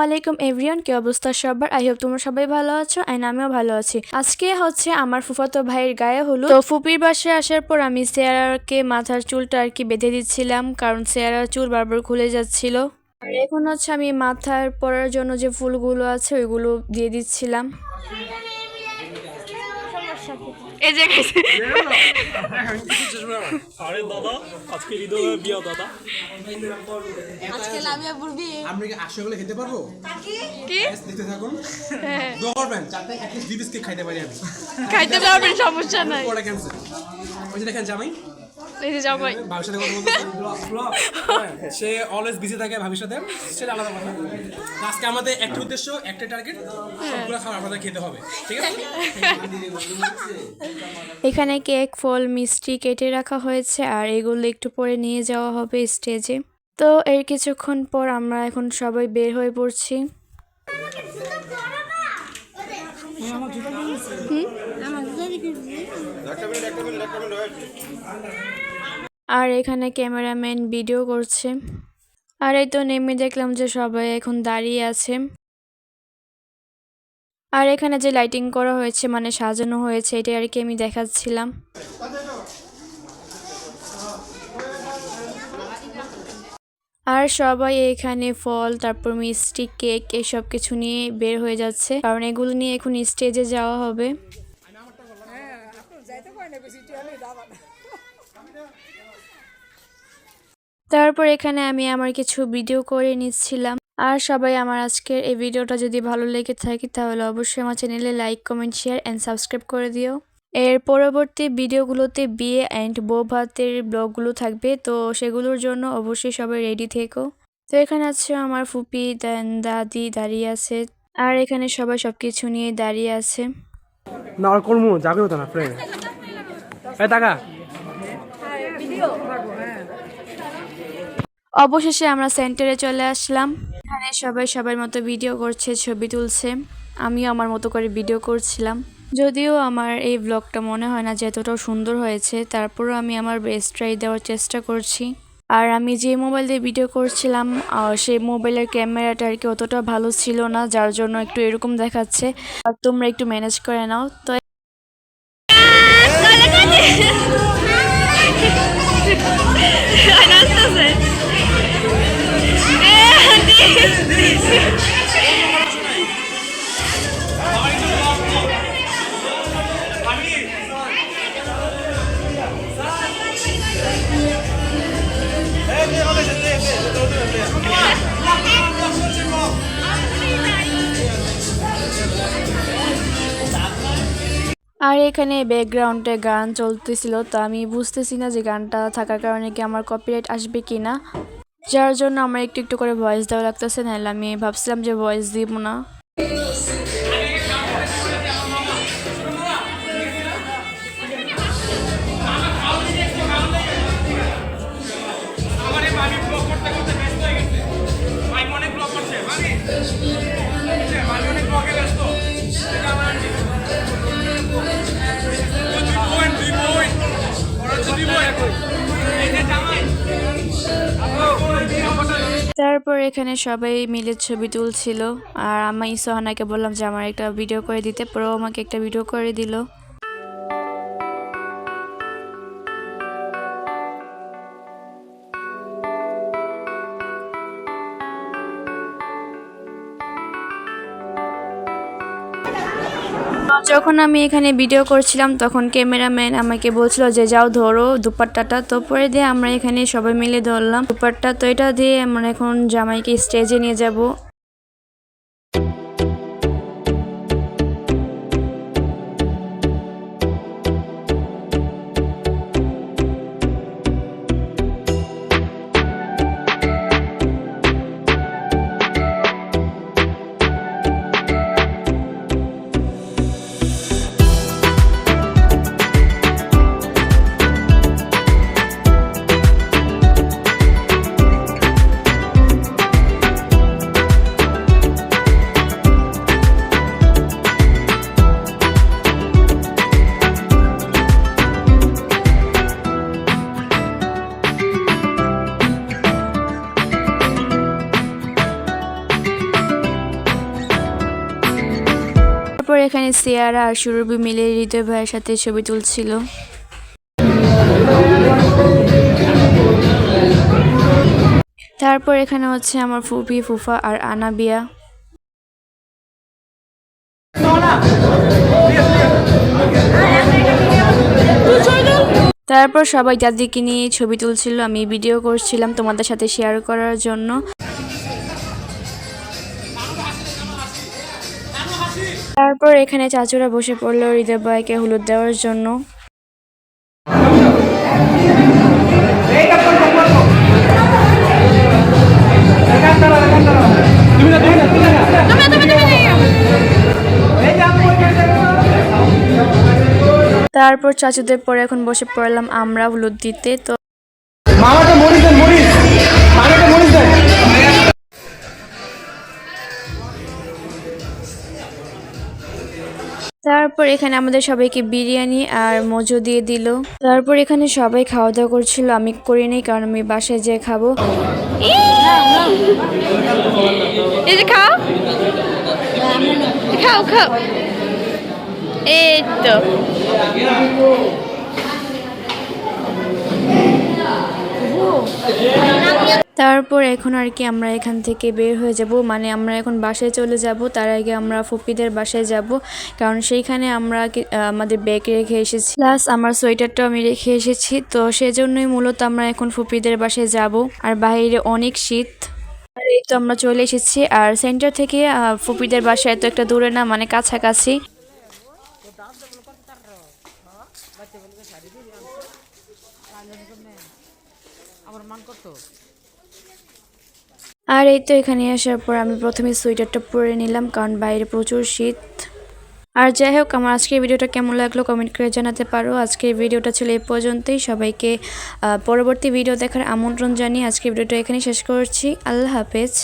আলাইকুম এভরিওয়ান, কি অবস্থা সবার? আই হোপ তোমরা সবাই ভালো আছো এন্ড আমিও ভালো আছি। আজকে হচ্ছে আমার ফুফাতো ভাইয়ের গায়ে হলুদ। তো ফুপির বাসায় আসার পর আমি সেয়ারাকে মাথার চুলটা আর কি বেঁধে দিচ্ছিলাম, কারণ সেয়ারার চুল বারবার খুলে যাচ্ছিল। আর এখন হচ্ছে আমি মাথার পরার জন্য যে ফুলগুলো আছে ওইগুলো দিয়ে দিচ্ছিলাম। এই যে আরে দাদা আজকে হৃদয়ের বিয়া দাদা আজকে লামিয়া বুড়বি আমরা কি আশাগুলো খেতে পারবো? কি দেখতে থাকুন। দোয়া করবেন যাতে একটা দুই বিস্কিট খাইতে পারি আমি। খাইতে পারবেন, সমস্যা নাই। পরে ক্যান্সেল। ওই যে দেখেন জামাই, এই যে জামাই ভাবির সাথে কথা বলতে ব্লগ সে অলওয়েজ বিজি থাকে ভাবির সাথে, সেটা আলাদা কথা। আজকে আমাদের একটা উদ্দেশ্য, একটা টার্গেট, সবগুলো খাবার আমাদের খেতে হবে, ঠিক আছে? এখানে কেক, ফল, মিষ্টি কেটে রাখা হয়েছে আর এগুলো একটু পরে নিয়ে যাওয়া হবে স্টেজে। তো এর কিছুক্ষণ পর আমরা এখন সবাই বের হয়ে পড়ছি। আর এখানে ক্যামেরাম্যান ভিডিও করছে। আর এই তো নেমে দেখলাম যে সবাই এখন দাঁড়িয়ে আছে। আর এখানে যে লাইটিং করা হয়েছে, মানে সাজানো হয়েছে, এটা আর কি আমি দেখাচ্ছিলাম। আর সবাই এখানে ফল, তারপর মিষ্টি, কেক এসব কিছু নিয়ে বের হয়ে যাচ্ছে, কারণ এগুলো নিয়ে এখন স্টেজে যাওয়া হবে। তারপর এখানে আমি আমার কিছু ভিডিও করে নিচ্ছিলাম। আর সবাই আমার আজকের এই ভিডিওটা যদি ভালো লেগে থাকে তাহলে অবশ্যই আমার চ্যানেলে like, comment, share and subscribe করে দিও। এর পরবর্তী ভিডিওগুলোতে বিয়ে অ্যান্ড বউ ভাতের ব্লগগুলো থাকবে, তো সেগুলোর জন্য অবশ্যই সবাই রেডি থেকো। তো এখানে আছে আমার ফুপি, দাদি দাঁড়িয়ে আছে, আর এখানে সবাই সবকিছু নিয়ে দাঁড়িয়ে আছে। না আর করমু যাবে তো না ফ্রেন্ড। এই টাকা অবশেষে আমরা সেন্টারে চলে আসলাম। এখানে সবাই সবার মতো ভিডিও করছে, ছবি তুলছে। আমিও আমার মতো করে ভিডিও করছিলাম। যদিও আমার এই ব্লগটা মনে হয় না যে এতটাও সুন্দর হয়েছে, তারপরও আমি আমার বেস্ট ট্রাই দেওয়ার চেষ্টা করছি। আর আমি যে মোবাইল দিয়ে ভিডিও করছিলাম সেই মোবাইলের ক্যামেরাটা আর কি অতটা ভালো ছিল না, যার জন্য একটু এরকম দেখাচ্ছে। আর তোমরা একটু ম্যানেজ করে নাও। তো আর এখানে ব্যাকগ্রাউন্ডে গান চলতেছিল, তো আমি বুঝতেছি না যে গানটা থাকার কারণে কি আমার কপিরাইট আসবে কি না, যার জন্য আমার একটু একটু করে ভয়েস দেওয়া লাগতেছে। নাহলে আমি ভাবছিলাম যে ভয়েস দিব না। তারপর এখানে সবাই মিলে ছবি তুলছিল, আর আমি সোহানাকে বললাম যে আমার একটা ভিডিও করে দিতে, পরে আমাকে একটা ভিডিও করে দিল। যখন আমি এখানে ভিডিও করছিলাম তখন ক্যামেরাম্যান আমাকে বলছিল যে যাও ধরো দুপাট্টাটা। তো পরে দিয়ে আমরা এখানে সবাই মিলে ধরলাম দুপাট্টা। তো এটা দিয়ে আমরা এখন জামাইকে স্টেজে নিয়ে যাব। এখানে সিয়ারা আর সুরভি মিলে হৃদয় ভাইয়ের সাথে ছবি তুলছিল। তারপর এখানে হচ্ছে আমার ফুপি, ফুফা আর আনাবিয়া। তারপর সবাই দাদিকে নিয়ে ছবি তুলছিল, আমি ভিডিও করছিলাম তোমাদের সাথে শেয়ার করার জন্য। তারপর এখানে চাচুরা বসে পড়লো হৃদয় ভাইকে হলুদ দেওয়ার জন্য। তারপর চাচুদের পরে এখন বসে পড়লাম আমরা হলুদ দিতে। তো তারপর এখানে আমাদের সবাইকে বিরিয়ানি আর মজু দিয়ে দিল। তারপর এখানে সবাই খাওয়া দাওয়া করছিল, আমি করিনি কারণ আমি বাসায় যেয়ে খাবো। এই যে খাও খাও খাও, এই তো তারপর এখন আর কি আমরা এখান থেকে বের হয়ে যাব, মানে আমরা এখন বাসায় চলে যাব। তার আগে আমরা ফুপিদের বাসায় যাব, কারণ সেইখানে আমরা আমাদের ব্যাগ রেখে এসেছি, প্লাস আমার সোয়েটারটাও আমি রেখে এসেছি। তো সেজন্যই মূলত আমরা এখন ফুপিদের বাসায় যাব। আর বাইরে অনেক শীত। আর এই তো আমরা চলে এসেছি। আর সেন্টার থেকে ফুপিদের বাসায় এত একটা দূরে না, মানে কাছাকাছি। আর এই তো এখানে আসার পর আমি প্রথমে সোয়েটারটা পরে নিলাম, কারণ বাইরে প্রচুর শীত। আর যাই হোক, আমার আজকের ভিডিওটা কেমন লাগলো কমেন্ট করে জানাতে পারো। আজকের ভিডিওটা ছিল এই পর্যন্তই। সবাইকে পরবর্তী ভিডিও দেখার আমন্ত্রণ জানিয়ে আজকের ভিডিওটা এখানেই শেষ করছি। আল্লাহ হাফেজ।